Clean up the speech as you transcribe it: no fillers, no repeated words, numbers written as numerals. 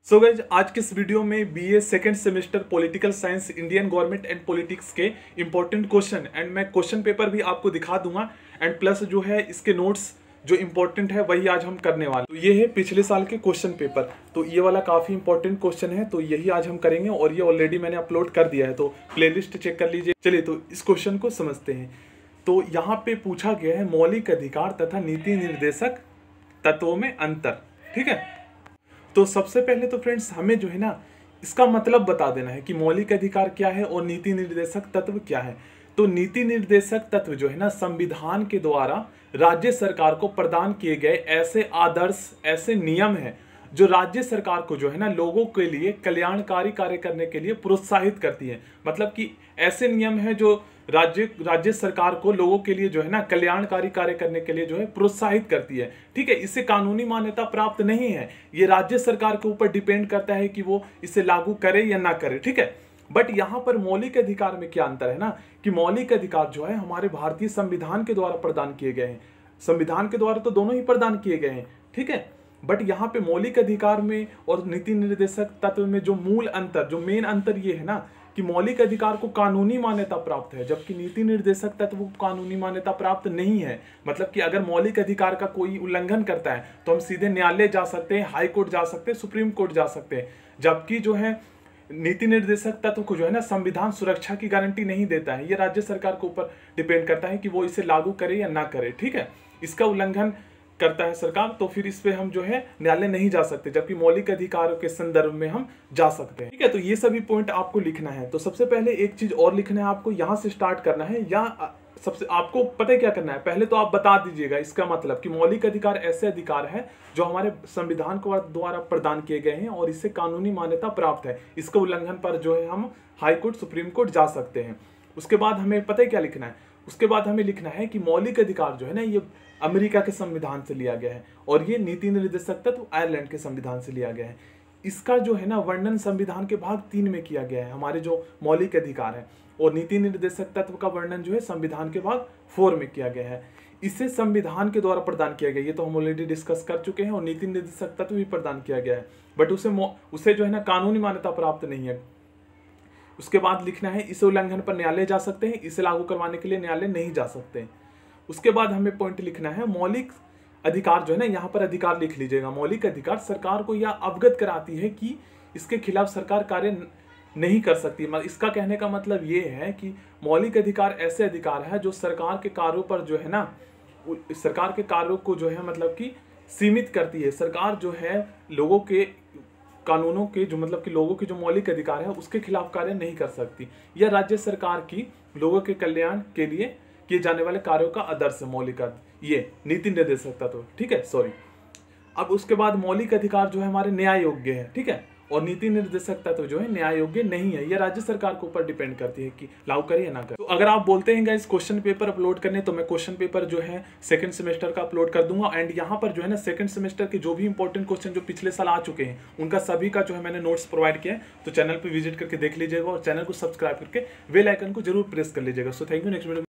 So guys आज के इस वीडियो में BA second semester political science Indian government and politics के इंपॉर्टेंट क्वेश्चन एंड मैं क्वेश्चन पेपर भी आपको दिखा दूंगा एंड प्लस जो है इसके नोट्स जो इंपॉर्टेंट है वही आज हम करने वाले। तो ये है पिछले साल के क्वेश्चन पेपर, तो ये वाला काफ़ी इंपॉर्टेंट क्वेश्चन है, तो यही आज हम करेंगे और ये ऑलरेडी मैंने अपलोड कर दिया है, तो प्लेलिस्ट चेक कर लीजिए। चलिए तो इस क्वेश्चन को समझते हैं। तो यहाँ पे पूछा गया है मौलिक अधिकार तथा नीति निर्देशक तत्वों में अंतर। ठीक है, तो सबसे पहले तो फ्रेंड्स हमें जो है ना इसका मतलब बता देना है कि मौलिक अधिकार क्या है और नीति निर्देशक तत्व क्या है। तो नीति निर्देशक तत्व जो है ना संविधान के द्वारा राज्य सरकार को प्रदान किए गए ऐसे आदर्श, ऐसे नियम हैं जो राज्य सरकार को जो है ना लोगों के लिए कल्याणकारी कार्य करने के लिए प्रोत्साहित करती है। मतलब कि ऐसे नियम हैं जो राज्य सरकार को लोगों के लिए जो है ना कल्याणकारी कार्य करने के लिए जो है प्रोत्साहित करती है। ठीक है, इसे कानूनी मान्यता प्राप्त नहीं है, ये राज्य सरकार के ऊपर डिपेंड करता है कि वो इसे लागू करे या ना करे। ठीक है, बट यहाँ पर मौलिक अधिकार में क्या अंतर है ना कि मौलिक अधिकार जो है हमारे भारतीय संविधान के द्वारा प्रदान किए गए हैं। संविधान के द्वारा तो दोनों ही प्रदान किए गए हैं, ठीक है, बट यहाँ पे मौलिक अधिकार में और नीति निर्देशक तत्व में जो मूल अंतर, जो मेन अंतर ये है ना कि मौलिक अधिकार को कानूनी मान्यता प्राप्त है जबकि नीति निर्देशक तत्व को कानूनी मान्यता प्राप्त नहीं है। मतलब कि अगर मौलिक अधिकार का कोई उल्लंघन करता है तो हम सीधे न्यायालय जा सकते हैं, हाई कोर्ट जा सकते हैं, सुप्रीम कोर्ट जा सकते हैं, जबकि जो है नीति निर्देशक तत्व को जो है ना संविधान सुरक्षा की गारंटी नहीं देता है। ये राज्य सरकार के ऊपर डिपेंड करता है कि वो इसे लागू करे या ना करे। ठीक है, इसका उल्लंघन करता है सरकार तो फिर इस पे हम जो है न्यायालय नहीं जा सकते, जबकि मौलिक अधिकारों के संदर्भ में हम जा सकते हैं। ठीक है, तो ये सभी पॉइंट आपको लिखना है। तो सबसे पहले एक चीज और लिखना है, आपको यहाँ से स्टार्ट करना है। या सबसे आपको पता है क्या करना है, पहले तो आप बता दीजिएगा इसका मतलब कि मौलिक अधिकार ऐसे अधिकार है जो हमारे संविधान को द्वारा प्रदान किए गए हैं और इससे कानूनी मान्यता प्राप्त है। इसके उल्लंघन पर जो है हम हाई कोर्ट, सुप्रीम कोर्ट जा सकते हैं। उसके बाद हमें पता है क्या लिखना है, उसके बाद हमें लिखना है कि मौलिक अधिकार जो है ना ये अमेरिका के संविधान से लिया गया है और ये नीति निर्देशक तत्व आयरलैंड के संविधान से लिया गया है। इसका जो है ना वर्णन संविधान के भाग 3 में किया गया है, हमारे जो मौलिक अधिकार है, और नीति निर्देशक तत्व का वर्णन जो है संविधान के भाग 4 में किया गया है। इसे संविधान के द्वारा प्रदान किया गया, ये तो हम ऑलरेडी डिस्कस कर चुके हैं, और नीति निर्देशक तत्व भी प्रदान किया गया है, बट उसे जो है ना कानूनी मान्यता प्राप्त नहीं है। उसके बाद लिखना है इस उल्लंघन पर न्यायालय जा सकते हैं, इसे लागू करवाने के लिए न्यायालय नहीं जा सकते। उसके बाद हमें पॉइंट लिखना है मौलिक अधिकार जो है ना, यहाँ पर अधिकार लिख लीजिएगा। मौलिक अधिकार सरकार को यह अवगत कराती है कि इसके खिलाफ सरकार कार्य नहीं कर सकती। इसका कहने का मतलब ये है कि मौलिक अधिकार ऐसे अधिकार है जो सरकार के कार्यों पर जो है ना, सरकार के कार्यों को जो है मतलब कि सीमित करती है। सरकार जो है लोगों के कानूनों के जो मतलब कि लोगों के जो मौलिक अधिकार है उसके खिलाफ कार्य नहीं कर सकती। यह राज्य सरकार की लोगों के कल्याण के लिए किए जाने वाले कार्यों का आदर्श है मौलिक ये नीति निर्देशक तत्व। ठीक है, सॉरी। अब उसके बाद मौलिक अधिकार जो है हमारे न्याय योग्य है, ठीक है, और नीति निर्देशक तत्व जो है न्याय योग्य नहीं है। यह राज्य सरकार के ऊपर डिपेंड करती है कि लागू करे या ना करे। तो अगर आप बोलते हैं गाइस क्वेश्चन पेपर अपलोड करने, तो मैं क्वेश्चन पेपर जो है सेकंड सेमेस्टर का अपलोड कर दूंगा। एंड यहाँ पर जो है ना सेकंड सेमेस्टर के जो भी इंपॉर्टेंट क्वेश्चन जो पिछले साल आ चुके हैं उनका सभी का जो है मैंने नोट्स प्रोवाइड किया है, तो चैनल पर विजिट करके देख लीजिएगा और चैनल को सब्सक्राइब करके बेल आइकन को जरूर प्रेस कर लीजिएगा। So thank you, next video